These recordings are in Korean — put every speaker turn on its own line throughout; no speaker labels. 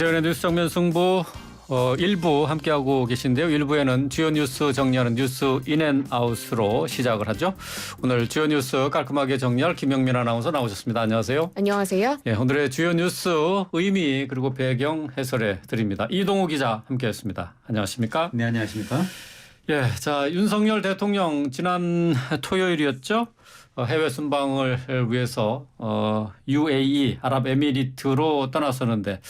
이재현의 뉴스 정면 승부 1부 함께하고 계신데요. 1부에는 주요 뉴스 정리하는 뉴스 인앤아웃으로 시작을 하죠. 오늘 주요 뉴스 깔끔하게 정리할 김영민 아나운서 나오셨습니다. 안녕하세요.
안녕하세요.
예, 오늘의 주요 뉴스 의미 그리고 배경 해설해 드립니다. 이동우 기자 함께했습니다. 안녕하십니까?
네, 안녕하십니까?
예, 자 윤석열 대통령 지난 토요일이었죠. 해외 순방을 위해서 UAE 아랍에미리트로 떠났었는데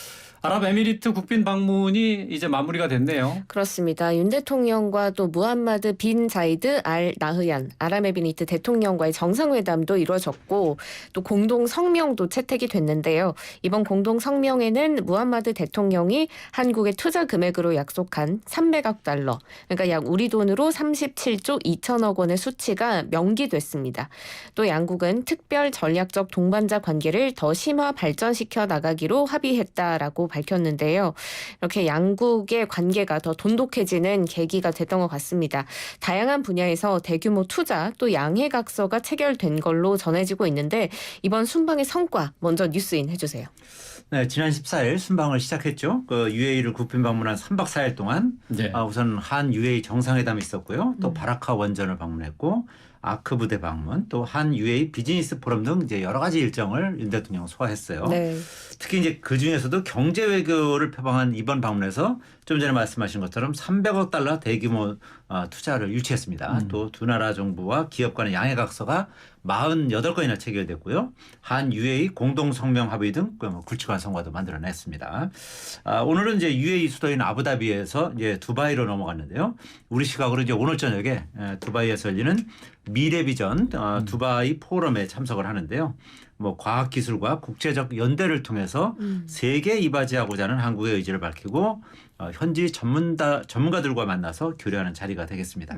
아랍에미리트 국빈 방문이 이제 마무리가 됐네요.
그렇습니다. 윤 대통령과 또 무함마드 빈 자이드 알 나흐얀 아랍에미리트 대통령과의 정상회담도 이루어졌고 또 공동 성명도 채택이 됐는데요. 이번 공동 성명에는 무함마드 대통령이 한국의 투자 금액으로 약속한 300억 달러, 그러니까 약 우리 돈으로 37조 2천억 원의 수치가 명기됐습니다. 또 양국은 특별 전략적 동반자 관계를 더 심화 발전시켜 나가기로 합의했다라고 밝혔는데요. 이렇게 양국의 관계가 더 돈독해지는 계기가 됐던 것 같습니다. 다양한 분야에서 대규모 투자 또 양해각서가 체결된 걸로 전해지고 있는데 이번 순방의 성과 먼저 뉴스인 해주세요.
네, 지난 14일 순방을 시작했죠. UAE를 국빈 방문한 3박 4일 동안
네.
우선 한 UAE 정상회담이 있었고요. 또 바라카 원전을 방문했고 아크 부대 방문, 또 한 UAE 비즈니스 포럼 등 이제 여러 가지 일정을 윤 대통령 소화했어요.
네.
특히 이제 그 중에서도 경제 외교를 표방한 이번 방문에서 좀 전에 말씀하신 것처럼 300억 달러 대규모 투자를 유치했습니다. 또 두 나라 정부와 기업 간의 양해각서가 48건이나 체결됐고요. 한 UAE 공동 성명 합의 등 굵직한 성과도 만들어냈습니다. 오늘은 이제 UAE 수도인 아부다비에서 이제 두바이로 넘어갔는데요. 우리 시각으로 이제 오늘 저녁에 두바이에서 열리는 미래비전 두바이 포럼에 참석을 하는데요. 뭐 과학기술과 국제적 연대를 통해서 세계 이바지하고자 하는 한국의 의지를 밝히고 현지 전문가들과 만나서 교류하는 자리가 되겠습니다.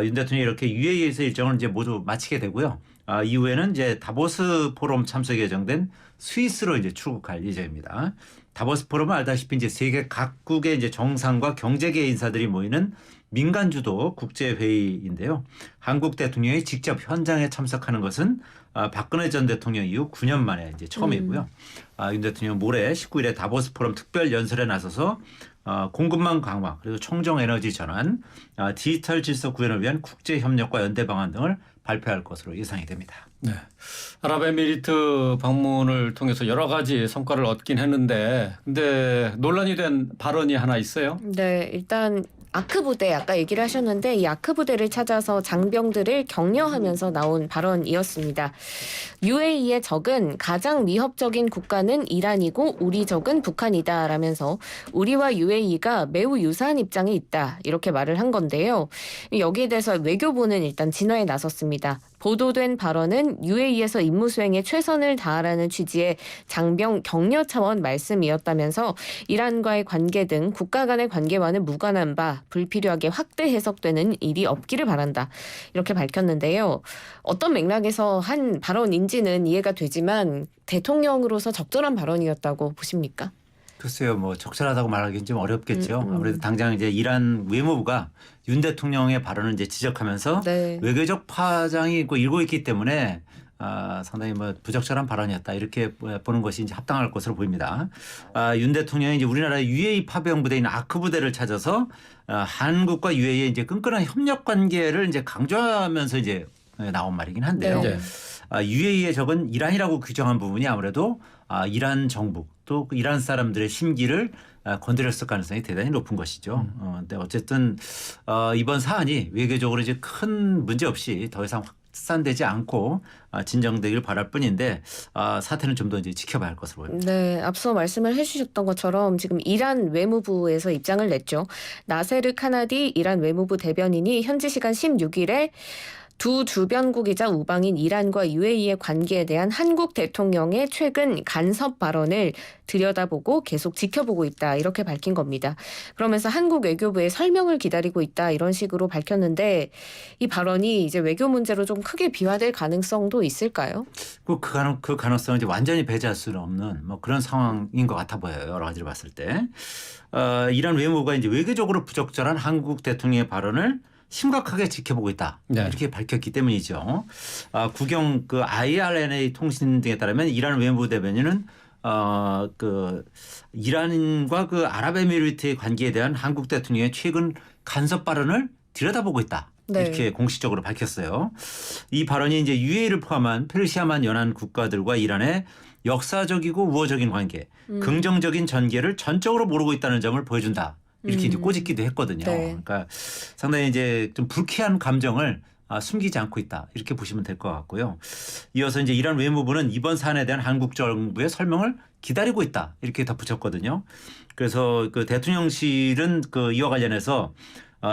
윤 대통령이 이렇게 UAE에서 일정을 이제 모두 마치게 되고요. 이후에는 이제 다보스 포럼 참석이 예정된 스위스로 이제 출국할 예정입니다. 다보스 포럼은 알다시피 이제 세계 각국의 이제 정상과 경제계 인사들이 모이는 민간 주도 국제 회의인데요. 한국 대통령이 직접 현장에 참석하는 것은 박근혜 전 대통령 이후 9년 만에 이제 처음이고요. 윤 대통령 모레 19일에 다보스 포럼 특별 연설에 나서서 공급망 강화 그리고 청정 에너지 전환, 디지털 질서 구현을 위한 국제 협력과 연대 방안 등을 발표할 것으로 예상이 됩니다.
네. 아랍에미리트 방문을 통해서 여러 가지 성과를 얻긴 했는데 근데 논란이 된 발언이 하나 있어요.
네, 일단 아크 부대 아까 얘기를 하셨는데 이 아크 부대를 찾아서 장병들을 격려하면서 나온 발언이었습니다. UAE의 적은 가장 위협적인 국가는 이란이고 우리 적은 북한이다라면서 우리와 UAE가 매우 유사한 입장에 있다 이렇게 말을 한 건데요. 여기에 대해서 외교부는 일단 진화에 나섰습니다. 보도된 발언은 UAE에서 임무 수행에 최선을 다하라는 취지의 장병 격려 차원 말씀이었다면서 이란과의 관계 등 국가 간의 관계와는 무관한 바 불필요하게 확대 해석되는 일이 없기를 바란다. 이렇게 밝혔는데요. 어떤 맥락에서 한 발언인지는 이해가 되지만 대통령으로서 적절한 발언이었다고 보십니까?
글쎄요, 뭐 적절하다고 말하기는 좀 어렵겠죠. 아무래도 당장 이제 이란 외무부가 윤 대통령의 발언을 이제 지적하면서
네.
외교적 파장이 일고 있기 때문에 상당히 뭐 부적절한 발언이었다 이렇게 보는 것이 이제 합당할 것으로 보입니다. 윤 대통령이 이제 우리나라의 UAE 파병 부대인 아크 부대를 찾아서 한국과 UAE의 이제 끈끈한 협력 관계를 이제 강조하면서 이제 나온 말이긴 한데요.
네.
UAE의 적은 이란이라고 규정한 부분이 아무래도 이란 정부 또 이란 사람들의 심기를 건드렸을 가능성이 대단히 높은 것이죠. 근데 어쨌든 이번 사안이 외교적으로 이제 큰 문제 없이 더 이상 확산되지 않고 진정되길 바랄 뿐인데 사태는 좀 더 이제 지켜봐야 할 것으로 보입니다.
네, 앞서 말씀을 해주셨던 것처럼 지금 이란 외무부에서 입장을 냈죠. 나세르 카나디 이란 외무부 대변인이 현지 시간 16일에 두 주변국이자 우방인 이란과 UAE의 관계에 대한 한국 대통령의 최근 간섭 발언을 들여다보고 계속 지켜보고 있다 이렇게 밝힌 겁니다. 그러면서 한국 외교부의 설명을 기다리고 있다 이런 식으로 밝혔는데 이 발언이 이제 외교 문제로 좀 크게 비화될 가능성도 있을까요?
그 가능성을 이제 완전히 배제할 수는 없는 뭐 그런 상황인 것 같아 보여요. 여러 가지를 봤을 때 이란 외무부가 이제 외교적으로 부적절한 한국 대통령의 발언을 심각하게 지켜보고 있다.
네.
이렇게 밝혔기 때문이죠. 국영 IRNA 통신 등에 따르면 이란 외무부 대변인은 그 이란과 그 아랍에미리트의 관계에 대한 한국 대통령의 최근 간섭 발언을 들여다보고 있다.
네.
이렇게 공식적으로 밝혔어요. 이 발언이 이제 UAE를 포함한 페르시아만 연안 국가들과 이란의 역사적이고 우호적인 관계, 긍정적인 전개를 전적으로 모르고 있다는 점을 보여준다. 이렇게 이제 꼬집기도 했거든요.
네.
그러니까 상당히 이제 좀 불쾌한 감정을 숨기지 않고 있다. 이렇게 보시면 될 것 같고요. 이어서 이제 이란 외무부는 이번 사안에 대한 한국 정부의 설명을 기다리고 있다. 이렇게 덧붙였거든요. 그래서 그 대통령실은 그 이와 관련해서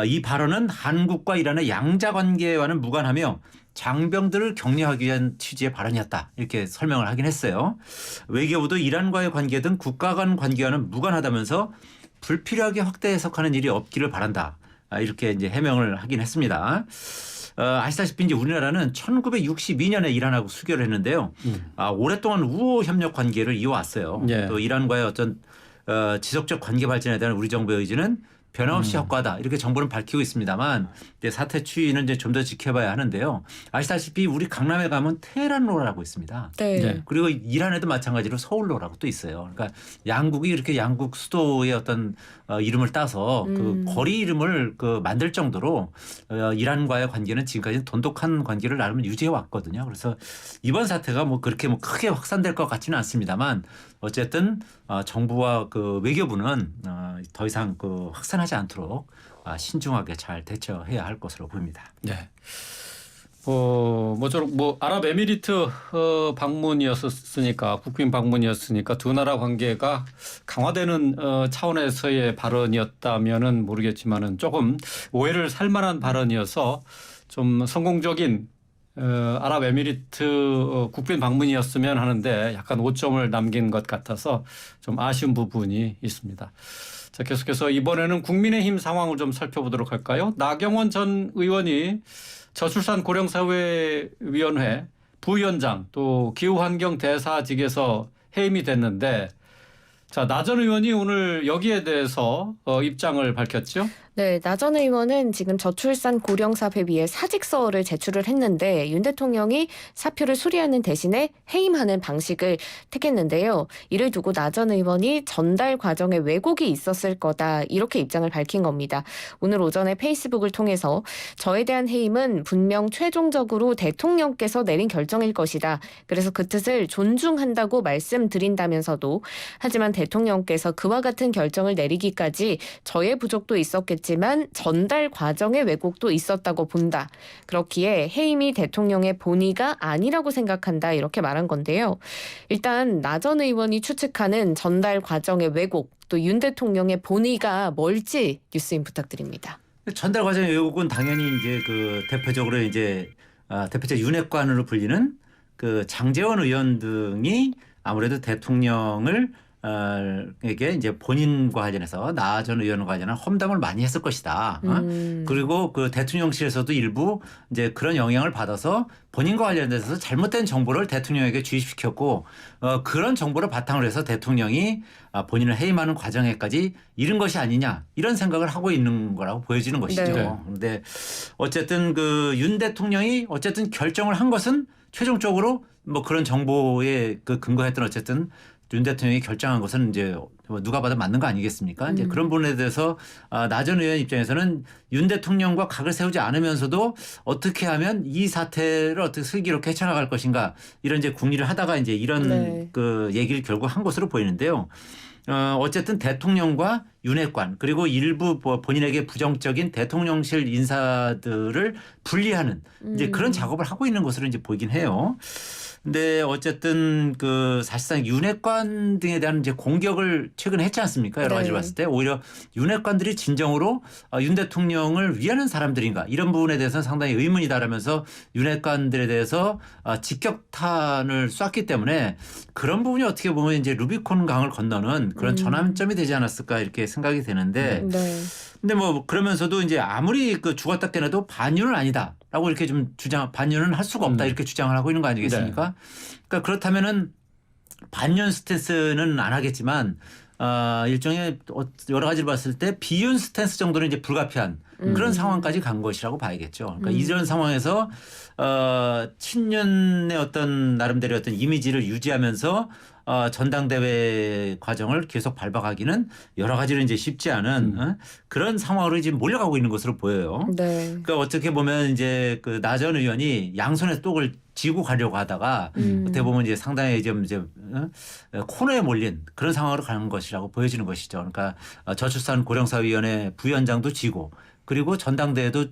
이 발언은 한국과 이란의 양자 관계와는 무관하며 장병들을 격려하기 위한 취지의 발언이었다. 이렇게 설명을 하긴 했어요. 외교부도 이란과의 관계 등 국가 간 관계와는 무관하다면서 불필요하게 확대 해석하는 일이 없기를 바란다. 이렇게 이제 해명을 하긴 했습니다. 아시다시피 이제 우리나라는 1962년에 이란하고 수교를 했는데요. 오랫동안 우호 협력 관계를 이어왔어요.
예.
또 이란과의 어떤 지속적 관계 발전에 대한 우리 정부의 의지는 변함없이 확고하다. 이렇게 정부는 밝히고 있습니다만 사태 추이는 이제 좀 더 지켜봐야 하는데요. 아시다시피 우리 강남에 가면 테헤란로라고 있습니다.
네.
네.
그리고 이란에도 마찬가지로 서울로라고 또 있어요. 그러니까 양국이 이렇게 양국 수도의 어떤 이름을 따서 그 거리 이름을 그 만들 정도로 이란과의 관계는 지금까지 돈독한 관계를 나름 유지해 왔거든요. 그래서 이번 사태가 뭐 그렇게 뭐 크게 확산될 것 같지는 않습니다만 어쨌든 정부와 그 외교부는 더 이상 그 확산하지 않도록 신중하게 잘 대처해야 할 것으로 보입니다.
네. 모쪼록 뭐 아랍에미리트 방문이었으니까 국빈 방문이었으니까 두 나라 관계가 강화되는 차원에서의 발언이었다면은 모르겠지만은 조금 오해를 살 만한 발언이어서 좀 성공적인 아랍에미리트 국빈 방문이었으면 하는데 약간 오점을 남긴 것 같아서 좀 아쉬운 부분이 있습니다. 자, 계속해서 이번에는 국민의힘 상황을 좀 살펴보도록 할까요? 나경원 전 의원이 저출산 고령사회위원회 부위원장 또 기후환경 대사직에서 해임이 됐는데 자, 나 전 의원이 오늘 여기에 대해서 입장을 밝혔죠?
네, 나 전 의원은 지금 저출산 고령사회위에 사직서를 제출을 했는데 윤 대통령이 사표를 수리하는 대신에 해임하는 방식을 택했는데요. 이를 두고 나 전 의원이 전달 과정에 왜곡이 있었을 거다 이렇게 입장을 밝힌 겁니다. 오늘 오전에 페이스북을 통해서 저에 대한 해임은 분명 최종적으로 대통령께서 내린 결정일 것이다. 그래서 그 뜻을 존중한다고 말씀드린다면서도 하지만 대통령께서 그와 같은 결정을 내리기까지 저의 부족도 있었겠지만 전달 과정의 왜곡도 있었다고 본다. 그렇기에 해임이 대통령의 본의가 아니라고 생각한다. 이렇게 말한 건데요. 일단 나 전 의원이 추측하는 전달 과정의 왜곡 또 윤 대통령의 본의가 뭘지 뉴스인 부탁드립니다.
전달 과정의 왜곡은 당연히 이제 그 대표적으로 이제 대표적 윤핵관으로 불리는 그 장제원 의원 등이 아무래도 대통령을 에게 이제 본인과 관련해서 나 전 의원과 관련한 험담을 많이 했을 것이다. 그리고 그 대통령실에서도 일부 이제 그런 영향을 받아서 본인과 관련돼서 잘못된 정보를 대통령에게 주입시켰고 그런 정보를 바탕으로 해서 대통령이 본인을 해임하는 과정에까지 이른 것이 아니냐 이런 생각을 하고 있는 거라고 보여지는 것이죠.
네.
그런데 어쨌든 그 윤 대통령이 어쨌든 결정을 한 것은 최종적으로 뭐 그런 정보에 그 근거했던 어쨌든 윤 대통령이 결정한 것은 이제 누가 봐도 맞는 거 아니겠습니까? 이제 그런 부분에 대해서 나 전 의원 입장에서는 윤 대통령과 각을 세우지 않으면서도 어떻게 하면 이 사태를 어떻게 슬기롭게 헤쳐나갈 것인가 이런 이제 궁리를 하다가 이제 이런
네.
그 얘기를 결국 한 것으로 보이는데요. 어쨌든 대통령과 윤핵관 그리고 일부 본인에게 부정적인 대통령실 인사들을 분리하는 이제 그런 작업을 하고 있는 것으로 이제 보이긴 해요. 근데 어쨌든 그 사실상 윤핵관 등에 대한 이제 공격을 최근에 했지 않습니까? 여러 가지를
네.
봤을 때 오히려 윤핵관들이 진정으로 윤 대통령을 위하는 사람들인가 이런 부분에 대해서는 상당히 의문이다라면서 윤핵관들에 대해서 직격탄을 쐈기 때문에 그런 부분이 어떻게 보면 이제 루비콘 강을 건너는 그런 전환점이 되지 않았을까 이렇게 생각이 되는데
네.
근데 뭐 그러면서도 이제 아무리 그 죽었다 깨나도 반윤은 아니다라고 이렇게 좀 반윤은 할 수가 없다 이렇게 주장을 하고 있는 거 아니겠습니까? 그러니까 그렇다면은 반윤 스탠스는 안 하겠지만 일종의 여러 가지를 봤을 때 비윤 스탠스 정도는 이제 불가피한 그런 상황까지 간 것이라고 봐야겠죠. 그러니까 이런 상황에서 친윤의 어떤 나름대로 어떤 이미지를 유지하면서 전당대회 과정을 계속 밟아가기는 여러 가지로 이제 쉽지 않은 그런 상황으로 지금 몰려가고 있는 것으로 보여요.
네.
그러니까 어떻게 보면 이제 그 나 전 의원이 양손에 똑을 쥐고 가려고 하다가 어떻게 보면 이제 상당히 좀 이제 코너에 몰린 그런 상황으로 가는 것이라고 보여지는 것이죠. 그러니까 저출산 고령사위원회 부위원장도 쥐고 그리고 전당대회도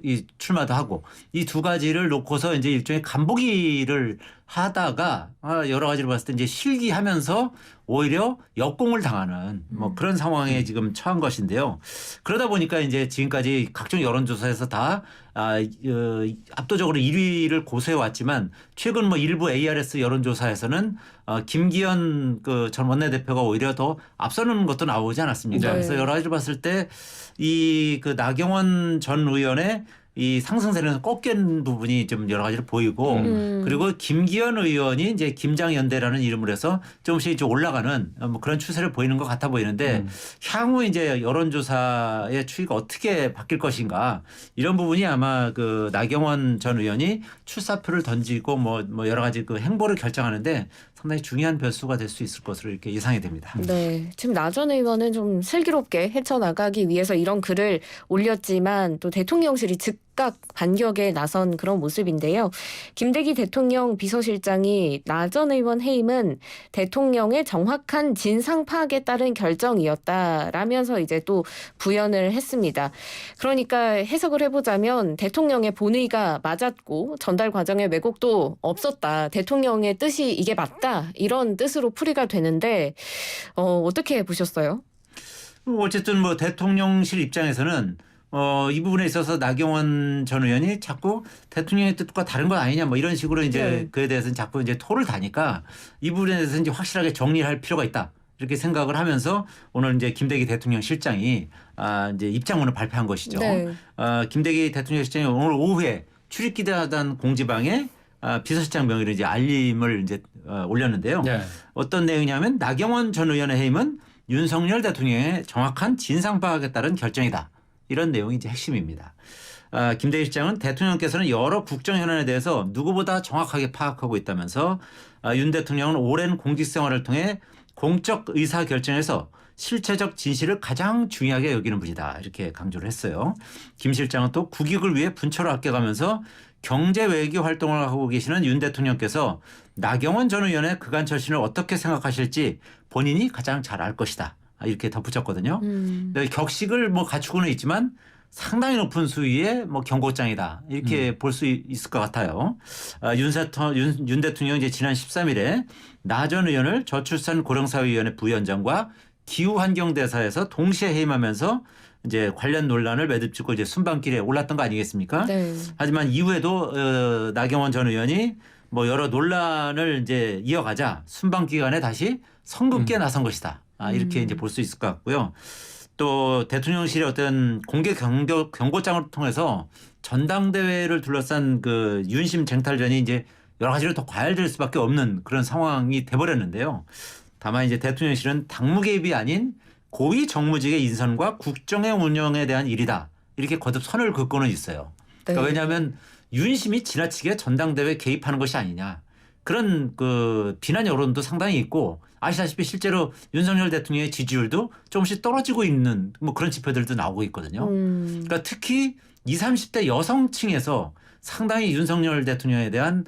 이 출마도 하고 이 두 가지를 놓고서 이제 일종의 간보기를 하다가 여러 가지로 봤을 때 이제 실기하면서 오히려 역공을 당하는 뭐 그런 상황에 지금 처한 것인데요. 그러다 보니까 이제 지금까지 각종 여론조사에서 다 압도적으로 1위를 고수해 왔지만 최근 뭐 일부 ARS 여론조사에서는 김기현 그 전 원내대표가 오히려 더 앞서는 것도 나오지 않았습니까?
네.
그래서 여러 가지로 봤을 때 이 그 나경원 전 의원의 이 상승세는 꺾인 부분이 좀 여러 가지로 보이고 그리고 김기현 의원이 이제 김장연대라는 이름을 해서 조금씩 이제 올라가는 뭐 그런 추세를 보이는 것 같아 보이는데 향후 이제 여론조사의 추이가 어떻게 바뀔 것인가 이런 부분이 아마 그 나경원 전 의원이 출사표를 던지고 뭐 여러 가지 그 행보를 결정하는데 상당히 중요한 변수가 될 수 있을 것으로 이렇게 예상이 됩니다.
네. 지금 나 전 의원은 좀 슬기롭게 헤쳐나가기 위해서 이런 글을 올렸지만 또 대통령실이 즉각 반격에 나선 그런 모습인데요. 김대기 대통령 비서실장이 나 전 의원 해임은 대통령의 정확한 진상 파악에 따른 결정이었다라면서 이제 또 부연을 했습니다. 그러니까 해석을 해보자면 대통령의 본의가 맞았고 전달 과정에 왜곡도 없었다. 대통령의 뜻이 이게 맞다. 이런 뜻으로 풀이가 되는데 어떻게 보셨어요?
어쨌든 뭐 대통령실 입장에서는 이 부분에 있어서 나경원 전 의원이 자꾸 대통령의 뜻과 다른 것 아니냐 뭐 이런 식으로 이제
네.
그에 대해서는 자꾸 이제 토를 다니까 이 부분에 대해서 이제 확실하게 정리할 필요가 있다. 이렇게 생각을 하면서 오늘 이제 김대기 대통령 실장이 이제 입장문을 발표한 것이죠.
네.
김대기 대통령 실장이 오늘 오후에 출입기자단 공지방에 비서실장 명의로 이제 알림을 이제 올렸는데요.
네.
어떤 내용이냐면 나경원 전 의원의 해임은 윤석열 대통령의 정확한 진상 파악에 따른 결정이다. 이런 내용이 이제 핵심입니다. 김대기 실장은 대통령께서는 여러 국정 현안에 대해서 누구보다 정확하게 파악하고 있다면서 윤 대통령은 오랜 공직 생활을 통해 공적 의사 결정에서 실체적 진실을 가장 중요하게 여기는 분이다. 이렇게 강조를 했어요. 김 실장은 또 국익을 위해 분초를 아껴가면서 경제 외교 활동을 하고 계시는 윤 대통령께서 나경원 전 의원의 그간 처신을 어떻게 생각하실지 본인이 가장 잘 알 것이다. 이렇게 덧붙였거든요. 격식을 뭐 갖추고는 있지만 상당히 높은 수위의 뭐 경고장이다. 이렇게 볼 수 있을 것 같아요. 윤 대통령이 이제 지난 13일에 나 전 의원을 저출산 고령사위원회 부위원장과 기후환경대사에서 동시에 해임하면서 이제 관련 논란을 매듭짓고 이제 순방길에 올랐던 거 아니겠습니까?
네.
하지만 이후에도 나경원 전 의원이 뭐 여러 논란을 이제 이어가자 순방 기간에 다시 성급기에 나선 것이다. 이렇게 이제 볼 수 있을 것 같고요. 또 대통령실의 어떤 공개 경고장을 통해서 전당대회를 둘러싼 그 윤심 쟁탈전이 이제 여러 가지로 더 과열될 수밖에 없는 그런 상황이 돼버렸는데요. 다만 이제 대통령실은 당무 개입이 아닌 고위 정무직의 인선과 국정의 운영에 대한 일이다. 이렇게 거듭 선을 긋고는 있어요. 그러니까
네.
왜냐하면 윤심이 지나치게 전당대회에 개입하는 것이 아니냐. 그런 그 비난 여론도 상당히 있고 아시다시피 실제로 윤석열 대통령의 지지율도 조금씩 떨어지고 있는 뭐 그런 지표들도 나오고 있거든요. 그러니까 특히 20, 30대 여성층에서 상당히 윤석열 대통령에 대한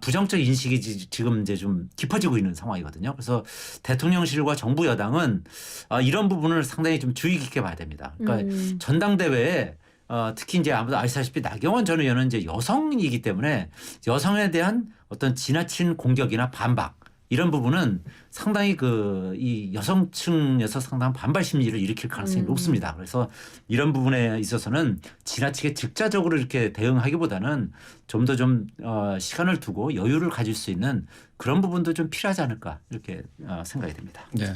부정적 인식이 지금 이제 좀 깊어지고 있는 상황이거든요. 그래서 대통령실과 정부 여당은 이런 부분을 상당히 좀 주의 깊게 봐야 됩니다. 그러니까 전당대회에 특히 이제 아무도 아시다시피 나경원 전 의원은 이제 여성이기 때문에 여성에 대한 어떤 지나친 공격이나 반박 이런 부분은 상당히 이 여성층에서 상당한 반발 심리를 일으킬 가능성이 높습니다. 그래서 이런 부분에 있어서는 지나치게 즉자적으로 이렇게 대응하기보다는 좀 더 시간을 두고 여유를 가질 수 있는 그런 부분도 좀 필요하지 않을까 이렇게 생각이 됩니다.
네.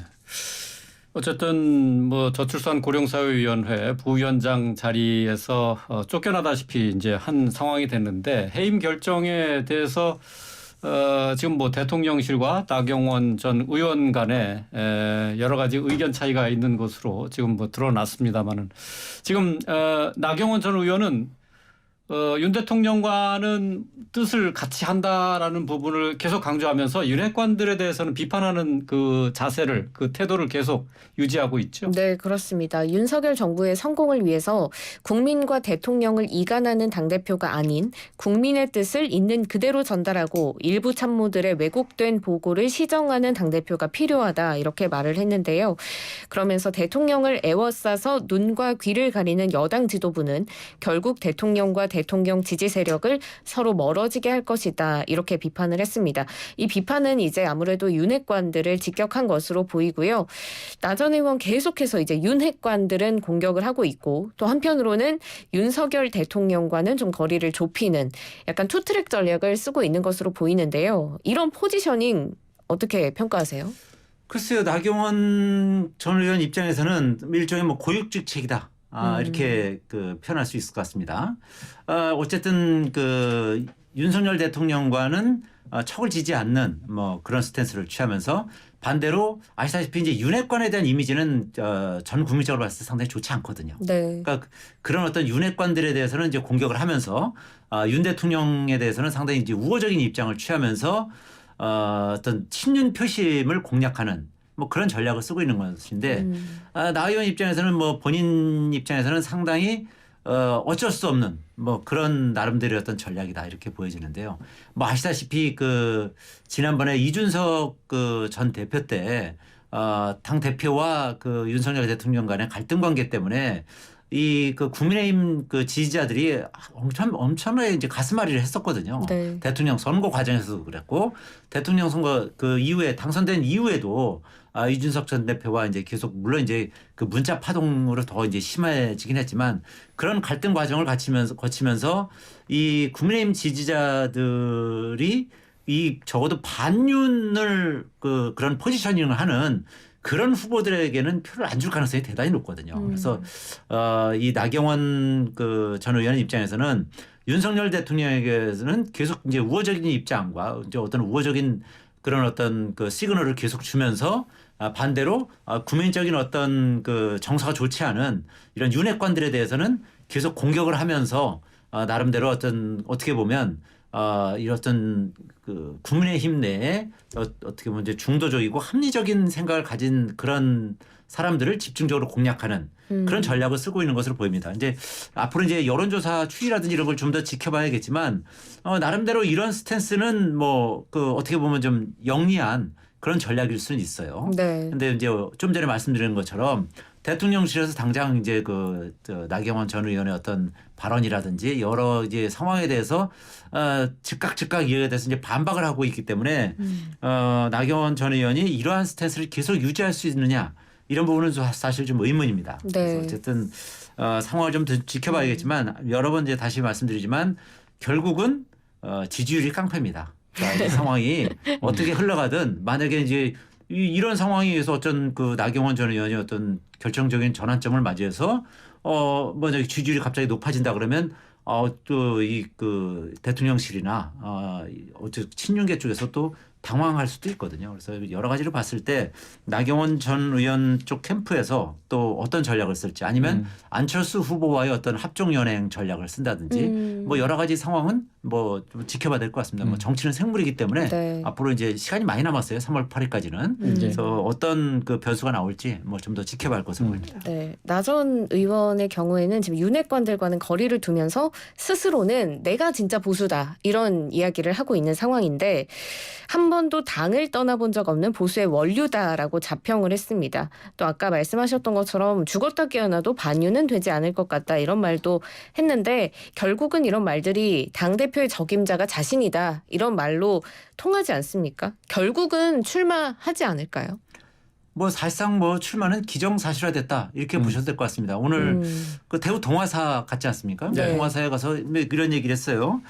어쨌든 뭐 저출산 고령사회위원회 부위원장 자리에서 쫓겨나다시피 이제 한 상황이 됐는데 해임 결정에 대해서 지금 뭐 대통령실과 나경원 전 의원 간에 여러 가지 의견 차이가 있는 것으로 지금 뭐 드러났습니다만은 지금 나경원 전 의원은 윤 대통령과는 뜻을 같이 한다라는 부분을 계속 강조하면서 윤핵관들에 대해서는 비판하는 그 자세를 그 태도를 계속 유지하고 있죠.
네, 그렇습니다. 윤석열 정부의 성공을 위해서 국민과 대통령을 이간하는 당대표가 아닌 국민의 뜻을 있는 그대로 전달하고 일부 참모들의 왜곡된 보고를 시정하는 당대표가 필요하다 이렇게 말을 했는데요. 그러면서 대통령을 애워싸서 눈과 귀를 가리는 여당 지도부는 결국 대통령과 대통령 지지 세력을 서로 멀어지게 할 것이다 이렇게 비판을 했습니다. 이 비판은 이제 아무래도 윤핵관들을 직격한 것으로 보이고요. 나 전 의원 계속해서 이제 윤핵관들은 공격을 하고 있고 또 한편으로는 윤석열 대통령과는 좀 거리를 좁히는 약간 투트랙 전략을 쓰고 있는 것으로 보이는데요. 이런 포지셔닝 어떻게 평가하세요?
글쎄요, 나경원 전 의원 입장에서는 일종의 뭐 고육직책이다. 이렇게 그 표현할 수 있을 것 같습니다. 어쨌든 그 윤석열 대통령과는 척을 지지 않는 뭐 그런 스탠스를 취하면서 반대로 아시다시피 이제 윤핵관에 대한 이미지는 전 국민적으로 봤을 때 상당히 좋지 않거든요.
네.
그러니까 그런 어떤 윤핵관들에 대해서는 이제 공격을 하면서 윤 대통령에 대해서는 상당히 이제 우호적인 입장을 취하면서 어떤 친윤 표심을 공략하는 뭐 그런 전략을 쓰고 있는 것인데 나 의원 입장에서는 뭐 본인 입장에서는 상당히 어쩔 수 없는 뭐 그런 나름대로의 어떤 전략이다 이렇게 보여지는데요. 뭐 아시다시피 그 지난번에 이준석 그 전 대표 때 당 대표와 그 윤석열 대통령 간의 갈등 관계 때문에 이 그 국민의힘 그 지지자들이 엄청나게 이제 가슴앓이를 했었거든요.
네.
대통령 선거 과정에서도 그랬고 대통령 선거 그 이후에 당선된 이후에도 이준석 전 대표와 이제 계속 물론 이제 그 문자 파동으로 더 이제 심해지긴 했지만 그런 갈등 과정을 거치면서 이 국민의힘 지지자들이 이 적어도 반윤을 그런 포지셔닝을 하는 그런 후보들에게는 표를 안 줄 가능성이 대단히 높거든요. 그래서 이 나경원 그 전 의원 입장에서는 윤석열 대통령에게는 계속 이제 우호적인 입장과 이제 어떤 우호적인 그런 어떤 그 시그널을 계속 주면서 반대로 국민적인 어떤 그 정서가 좋지 않은 이런 윤핵관들에 대해서는 계속 공격을 하면서 나름대로 어떻게 보면 이런 그 국민의힘 내에 어떻게 보면 이제 중도적이고 합리적인 생각을 가진 그런 사람들을 집중적으로 공략하는 그런 전략을 쓰고 있는 것으로 보입니다. 이제 앞으로 이제 여론조사 추이라든지 이런 걸 좀 더 지켜봐야겠지만 나름대로 이런 스탠스는 뭐 그 어떻게 보면 좀 영리한 그런 전략일 수는 있어요.
네.
근데 이제 좀 전에 말씀드린 것처럼 대통령실에서 당장 이제 나경원 전 의원의 어떤 발언이라든지 여러 이제 상황에 대해서 즉각 이에 대해서 이제 반박을 하고 있기 때문에 나경원 전 의원이 이러한 스탠스를 계속 유지할 수 있느냐 이런 부분은 사실 좀 의문입니다.
네.
그래서 어쨌든 상황을 좀 더 지켜봐야겠지만 여러 번 이제 다시 말씀드리지만 결국은 지지율이 깡패입니다. 그러니까 이 상황이 어떻게 흘러가든 만약에 이제 이런 상황에서 어떤 그 나경원 전 의원이 어떤 결정적인 전환점을 맞이해서 뭐 지지율이 갑자기 높아진다 그러면 또 이 그 대통령실이나 어쨌든 친윤계 쪽에서 또 당황할 수도 있거든요. 그래서 여러 가지로 봤을 때 나경원 전 의원 쪽 캠프에서 또 어떤 전략을 쓸지 아니면 안철수 후보와의 어떤 합종 연행 전략을 쓴다든지 뭐 여러 가지 상황은 뭐 좀 지켜봐야 될 것 같습니다. 뭐 정치는 생물이기 때문에
네.
앞으로 이제 시간이 많이 남았어요. 3월 8일까지는. 그래서 어떤 그 변수가 나올지 뭐 좀 더 지켜봐야 할 것으로 보입니다.
네. 나 전 의원의 경우에는 지금 윤핵관들과는 거리를 두면서 스스로는 내가 진짜 보수다 이런 이야기를 하고 있는 상황인데 한 번도 당을 떠나본 적 없는 보수의 원류다라고 자평을 했습니다. 또 아까 말씀하셨던 것처럼 죽었다 깨어나도 반윤은 되지 않을 것 같다 이런 말도 했는데 결국은 이런 말들이 당대표의 적임자가 자신이다 이런 말로 통하지 않습니까? 결국은 출마하지 않을까요?
뭐 사실상 뭐 출마는 기정사실화됐다 이렇게 보셔도 될 것 같습니다. 오늘 그 대우 동아사 같지 않습니까?
네.
동아사에 가서 이런 얘기를 했어요.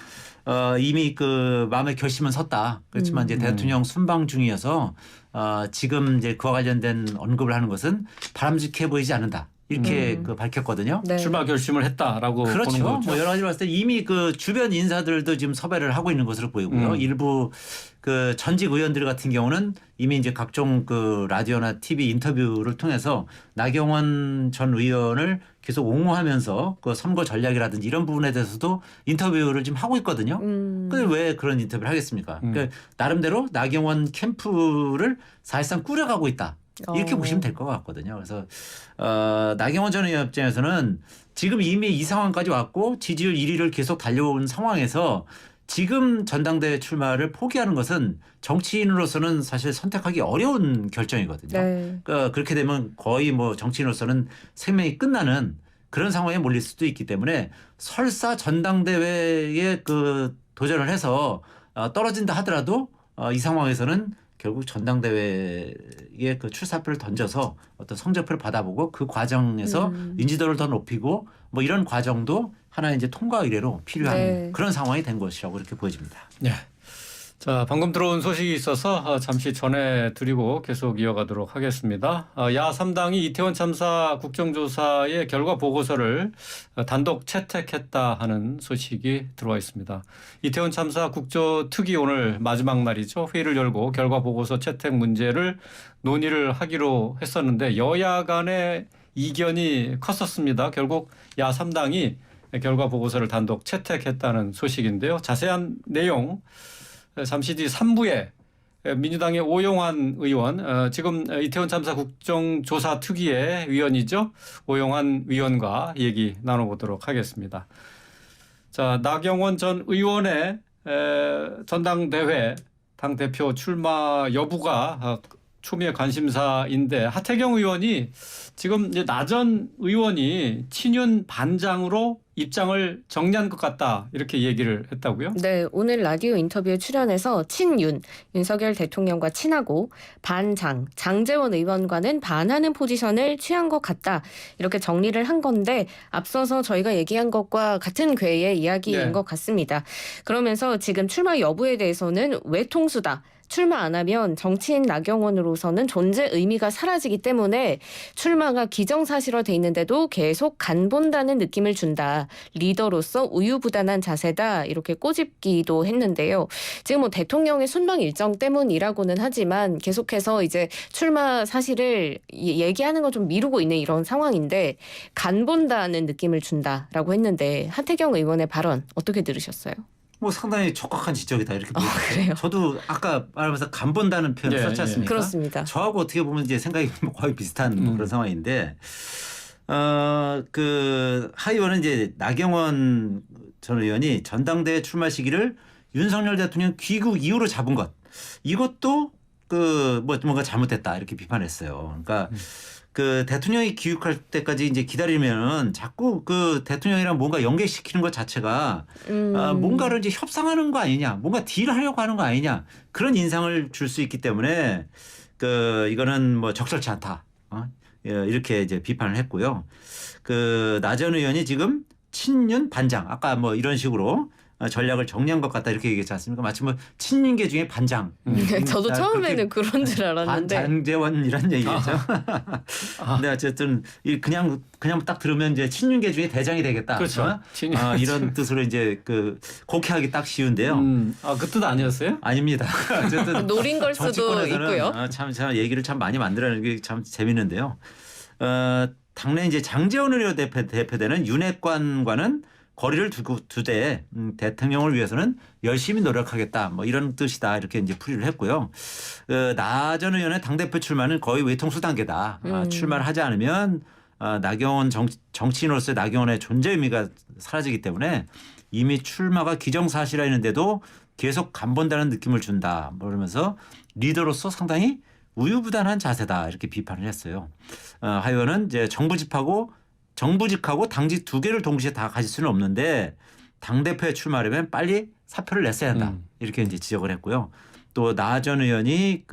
이미 그 마음의 결심은 섰다. 그렇지만 이제 대통령 순방 중이어서 지금 이제 그와 관련된 언급을 하는 것은 바람직해 보이지 않는다. 이렇게 그 밝혔거든요.
네.
출마 결심을 했다라고 보는
그렇죠.
거죠.
뭐 여러 가지로 봤을 때 이미 그 주변 인사들도 지금 섭외를 하고 있는 것으로 보이고요. 일부 그 전직 의원들 같은 경우는 이미 이제 각종 그 라디오나 TV 인터뷰를 통해서 나경원 전 의원을 계속 옹호하면서 그 선거 전략이라든지 이런 부분에 대해서도 인터뷰를 지금 하고 있거든요. 근데 왜 그런 인터뷰를 하겠습니까? 그러니까 나름대로 나경원 캠프를 사실상 꾸려가고 있다. 이렇게 보시면 될 것 같거든요. 그래서 나경원 전 의원 입장에서는 지금 이미 이 상황까지 왔고 지지율 1위를 계속 달려온 상황에서 지금 전당대회 출마를 포기하는 것은 정치인으로서는 사실 선택하기 어려운 결정이거든요.
네.
그러니까 그렇게 되면 거의 뭐 정치인으로서는 생명이 끝나는 그런 상황에 몰릴 수도 있기 때문에 설사 전당대회에 그 도전을 해서 떨어진다 하더라도 이 상황에서는 결국 전당대회에 그 출사표를 던져서 어떤 성적표를 받아보고 그 과정에서 인지도를 더 높이고 뭐 이런 과정도 하나의 이제 통과 의례로 필요한
네.
그런 상황이 된 것이라고 이렇게 보여집니다.
네. 자, 방금 들어온 소식이 있어서 잠시 전해드리고 계속 이어가도록 하겠습니다. 야 3당이 이태원 참사 국정조사의 결과 보고서를 단독 채택했다 하는 소식이 들어와 있습니다. 이태원 참사 국조특위 오늘 마지막 날이죠. 회의를 열고 결과 보고서 채택 문제를 논의를 하기로 했었는데 여야 간의 이견이 컸었습니다. 결국 야 3당이 결과 보고서를 단독 채택했다는 소식인데요. 자세한 내용 잠시 뒤 3부에 민주당의 오용환 의원, 지금 이태원 참사 국정조사 특위의 위원이죠. 오용환 의원과 얘기 나눠보도록 하겠습니다. 자, 나경원 전 의원의 전당대회 당대표 출마 여부가 초미의 관심사인데 하태경 의원이 지금 이제 나 전 의원이 친윤 반장으로 입장을 정리한 것 같다 이렇게 얘기를 했다고요?
네, 오늘 라디오 인터뷰에 출연해서 친윤, 윤석열 대통령과 친하고 반장, 장제원 의원과는 반하는 포지션을 취한 것 같다. 이렇게 정리를 한 건데 앞서서 저희가 얘기한 것과 같은 궤의 이야기인
네.
것 같습니다. 그러면서 지금 출마 여부에 대해서는 외통수다. 출마 안 하면 정치인 나경원으로서는 존재 의미가 사라지기 때문에 출마가 기정사실화돼 있는데도 계속 간본다는 느낌을 준다. 리더로서 우유부단한 자세다. 이렇게 꼬집기도 했는데요. 지금 뭐 대통령의 순방 일정 때문이라고는 하지만 계속해서 이제 출마 사실을 얘기하는 걸 좀 미루고 있는 이런 상황인데 간본다는 느낌을 준다라고 했는데 하태경 의원의 발언 어떻게 들으셨어요?
뭐 상당히 적확한 지적이다 이렇게 보여요.
그래요?
저도 아까 말하면서 간본다는 표현을
예,
썼지 않습니까?
그렇습니다.
저하고 어떻게 보면 이제 생각이 거의 비슷한 뭐 그런 상황인데, 그 하 의원은 이제 나경원 전 의원이 전당대회 출마 시기를 윤석열 대통령 귀국 이후로 잡은 것, 이것도 그 뭐 뭔가 잘못됐다 이렇게 비판했어요. 그러니까 그 대통령이 귀국할 때까지 이제 기다리면 자꾸 그 대통령이랑 뭔가 연계시키는 것 자체가 뭔가를 이제 협상하는 거 아니냐, 뭔가 딜하려고 하는 거 아니냐 그런 인상을 줄 수 있기 때문에 그 이거는 뭐 적절치 않다. 이렇게 이제 비판을 했고요. 그 나 전 의원이 지금 친윤 반장 아까 뭐 이런 식으로 전략을 정리한 것 같다 이렇게 얘기했지 않습니까? 마치 뭐 친윤계 중에 반장.
저도 처음에는 그런 줄 알았는데.
반장제원이란 얘기겠죠. 근데 어쨌든 그냥 딱 들으면 이제 친윤계 중에 대장이 되겠다.
그렇죠.
이런 뜻으로 이제 그 곡해하기 딱 쉬운데요.
그 뜻 아니었어요?
아닙니다. 어쨌든
노린 걸 수도
정치권에서는
있고요.
참 얘기를 참 많이 만들어내는 게 참 재밌는데요. 당내 이제 장제원 의료 대표되는 윤핵관과는 거리를 두되 대통령을 위해서는 열심히 노력하겠다. 뭐 이런 뜻이다. 이렇게 이제 풀이를 했고요. 나 전 의원의 당대표 출마는 거의 외통수 단계다. 출마를 하지 않으면 나경원 정치인으로서의 나경원의 존재 의미가 사라지기 때문에 이미 출마가 기정사실화했는데도 계속 간본다는 느낌을 준다. 뭐 그러면서 리더로서 상당히 우유부단한 자세다. 이렇게 비판을 했어요. 하 의원은 이제 정부직하고 당직 두 개를 동시에 다 가질 수는 없는데 당대표에 출마하려면 빨리 사표를 냈어야 한다. 이렇게 이제 지적을 했고요. 또 나 전 의원이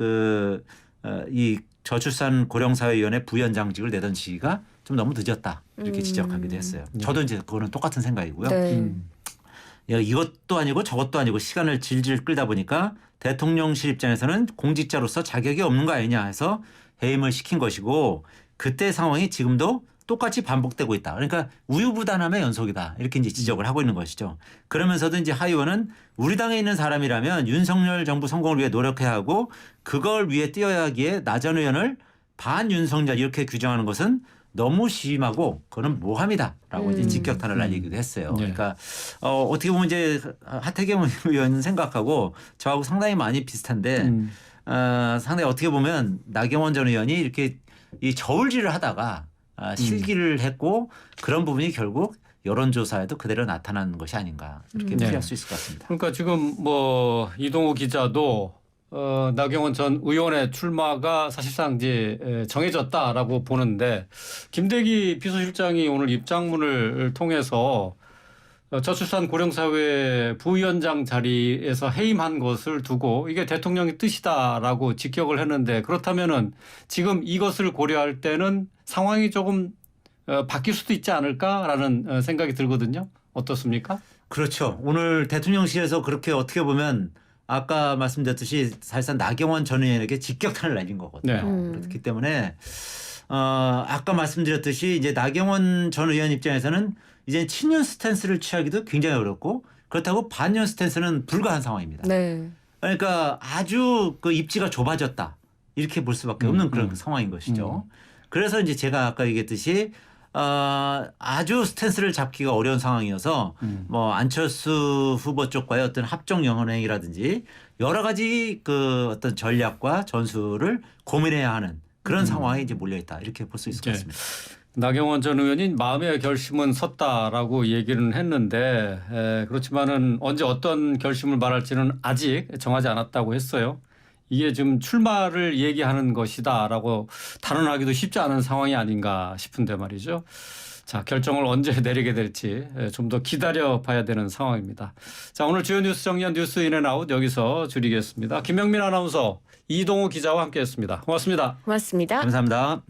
이 저출산 고령사회위원회 부위원장직을 내던 시기가 좀 너무 늦었다. 이렇게 지적하기도 했어요. 저도 이제 그거는 똑같은 생각이고요.
네.
이것도 아니고 저것도 아니고 시간을 질질 끌다 보니까 대통령실 입장에서는 공직자로서 자격이 없는 거 아니냐 해서 해임을 시킨 것이고 그때 상황이 지금도 똑같이 반복되고 있다. 그러니까 우유부단함의 연속이다. 이렇게 이제 지적을 하고 있는 것이죠. 그러면서도 이제 하 의원은 우리 당에 있는 사람이라면 윤석열 정부 성공을 위해 노력해야 하고 그걸 위해 뛰어야 하기에 나 전 의원을 반윤석열 이렇게 규정하는 것은 너무 심하고 그거는 모함이다라고 이제 직격탄을 날리기도 했어요.
네.
그러니까 어떻게 보면 이제 하태경 의원 생각하고 저하고 상당히 많이 비슷한데 상당히 어떻게 보면 나경원 전 의원이 이렇게 이 저울질을 하다가 실기를 했고 그런 부분이 결국 여론조사에도 그대로 나타나는 것이 아닌가 이렇게
네.
풀이할 수 있을 것 같습니다.
그러니까 지금 뭐 이동우 기자도 나경원 전 의원의 출마가 사실상 이제 정해졌다라고 보는데 김대기 비서실장이 오늘 입장문을 통해서 저출산 고령사회 부위원장 자리에서 해임한 것을 두고 이게 대통령의 뜻이다라고 직격을 했는데 그렇다면은 지금 이것을 고려할 때는 상황이 조금 바뀔 수도 있지 않을까라는 생각이 들거든요. 어떻습니까?
그렇죠. 오늘 대통령실에서 그렇게 어떻게 보면 아까 말씀드렸듯이 사실상 나경원 전 의원에게 직격탄을 날린 거거든요.
네.
그렇기 때문에 아까 말씀드렸듯이 이제 나경원 전 의원 입장에서는 이제 친윤 스탠스를 취하기도 굉장히 어렵고 그렇다고 반윤 스탠스는 불가한 상황입니다.
네.
그러니까 아주 그 입지가 좁아졌다 이렇게 볼 수밖에 없는 그런 상황인 것이죠. 그래서 이제 제가 아까 얘기했듯이 아주 스탠스를 잡기가 어려운 상황이어서 뭐 안철수 후보 쪽과의 어떤 합종 연행이라든지 여러 가지 그 어떤 전략과 전술을 고민해야 하는 그런 상황에 이제 몰려 있다 이렇게 볼 수 있을 것 같습니다.
나경원 전 의원이 마음의 결심은 섰다라고 얘기는 했는데 그렇지만은 언제 어떤 결심을 말할지는 아직 정하지 않았다고 했어요. 이게 지금 출마를 얘기하는 것이다라고 단언하기도 쉽지 않은 상황이 아닌가 싶은데 말이죠. 자, 결정을 언제 내리게 될지 좀 더 기다려 봐야 되는 상황입니다. 자, 오늘 주요 뉴스 정리한 뉴스 인앤아웃 여기서 줄이겠습니다. 김영민 아나운서, 이동우 기자와 함께했습니다. 고맙습니다.
고맙습니다.
감사합니다.